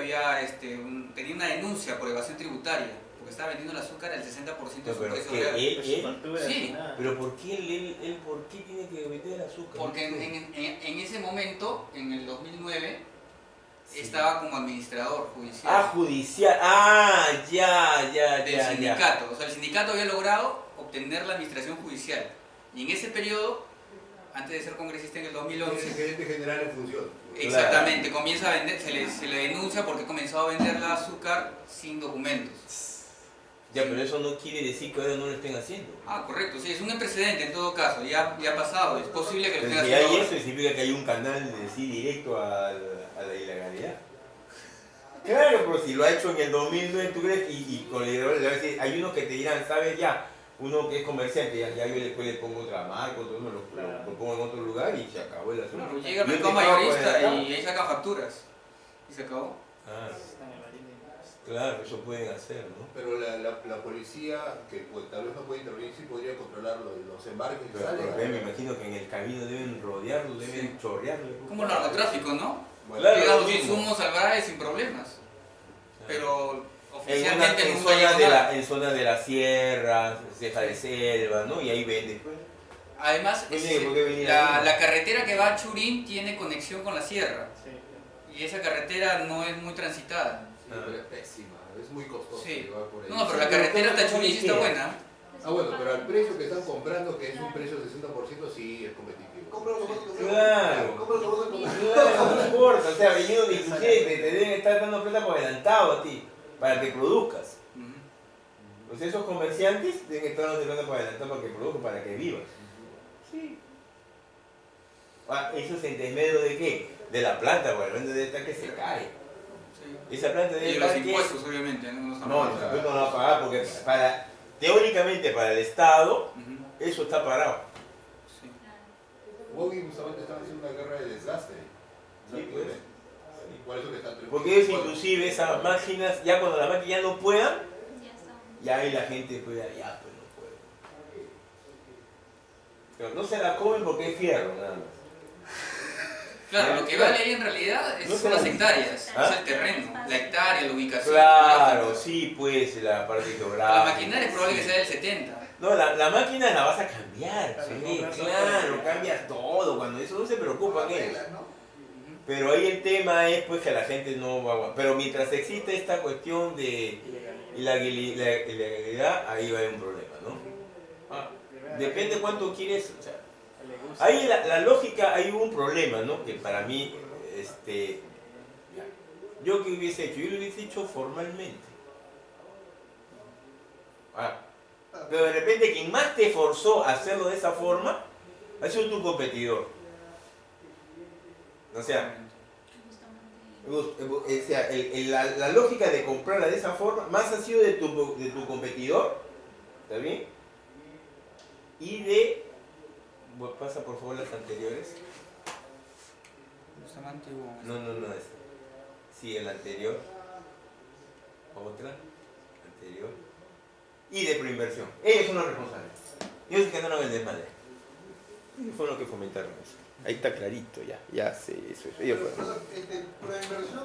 tenía una denuncia por evasión tributaria, porque estaba vendiendo el azúcar al 60% de su precio real. Sí. Pero ¿por qué él por qué tiene que vender azúcar? Porque en ese momento, en el 2009, estaba como administrador judicial. Ah, judicial. Ah, ya. Del sindicato. O sea, el sindicato había logrado obtener la administración judicial. Y en ese periodo, antes de ser congresista en el 2011... Es el gerente general en función. Exactamente, comienza a vender, se le denuncia porque comenzó a vender el azúcar sin documentos. Ya, pero eso no quiere decir que ahora no lo estén haciendo. Ah, correcto, sí, es un precedente en todo caso, ya ha pasado, es posible que lo estén Si haciendo hay ahora. eso, significa que hay un canal directo a la ilegalidad. Claro, pero si lo ha hecho en el 2009, ¿tú crees? Y con el hay unos que te dirán, ¿sabes ya? Uno que es comerciante, ya yo después le pongo otra marca, otro lo pongo en otro lugar y se acabó el asunto. Claro, llega el mercado mayorista y ahí saca facturas. Y se acabó. Están evadiendo impuestos. Claro, eso pueden hacer, ¿no? Pero la policía, que pues, tal vez no puede intervenir, sí podría controlar los embarques que Pero salen. me imagino que en el camino deben rodearlo, deben Sí. chorrearlo. Como el narcotráfico, ¿no? Bueno, Claro, Llegan lo los mismo. insumos al braille sin problemas. Pero En, oficialmente en nunca zonas llegó de nada. en zonas de la sierra, ceja de selva, ¿no? Y ahí vende. Pues. Además, Pues sí, ¿por qué venir la, ahí? la carretera que va a Churín tiene conexión con la sierra. Sí. Y esa carretera no es muy transitada. Sí, pero es pésima, es muy costoso Sí. llevar por ahí. No, pero la carretera hasta Churín sí está buena. Ah, bueno, pero al precio que están comprando, que es un precio de 60%, sí es competitivo. Claro. Claro, no importa, o sea, venido de inclusive te deben estar dando plata por adelantado a ti, para que produzcas. Ujú. Pues esos comerciantes deben estar dando plata por adelantado para que produzcas, para que vivas. Sí. Ah, ¿eso es en desmedro de qué? De la planta, porque la planta debe estar que se cae. Sí. Esa planta debe Y los estar que... impuestos, obviamente. No, están No, los pagados. impuestos no la va a pagar porque teóricamente para el Estado Ujú. eso está parado. Sí. Wong y Bustamante están haciendo una guerra de desgaste. Sí, pues. Y por eso que están Porque ellos inclusive esas máquinas, ya cuando las máquinas ya no puedan, Ya está. ya ahí la gente puede, ya pues no puede. Pero no se la comen porque es fierro, nada más. Claro, lo que vale ahí en realidad No son las se- hectáreas, ¿Ah? es el terreno, la hectárea, la ubicación. Claro, geográfica. sí, pues la parte La geográfica. maquinaria es probable que sí. sea del 70. No, la máquina la vas a cambiar, Claro, sí, compras claro, todo. cambias todo, cuando eso no se preocupan ellos. Ujú. Pero ahí el tema es pues que la gente no va a aguantar. Pero mientras existe esta cuestión de ilegalidad, ahí va a haber un problema, ¿no? Ah, depende cuánto quieres, o sea, ahí la lógica, hay un problema, ¿no? Que para mí, yo qué hubiese hecho, yo lo hubiese hecho formalmente. Ah, pero de repente quien más te forzó a hacerlo de esa forma, ha sido tu competidor. O sea, la lógica de comprarla de esa forma, más ha sido de tu competidor, ¿está bien? Y de... Pasa por favor las anteriores. Bustamante hubo- No, esta. Sí, el anterior. Otra. Anterior. Y de proinversión. Ellos son los responsables. Ellos generaron el desmadre. Ellos fueron los que fomentaron eso. Ahí está clarito ya. Ya sé eso. Ellos fueron. Por la inversión,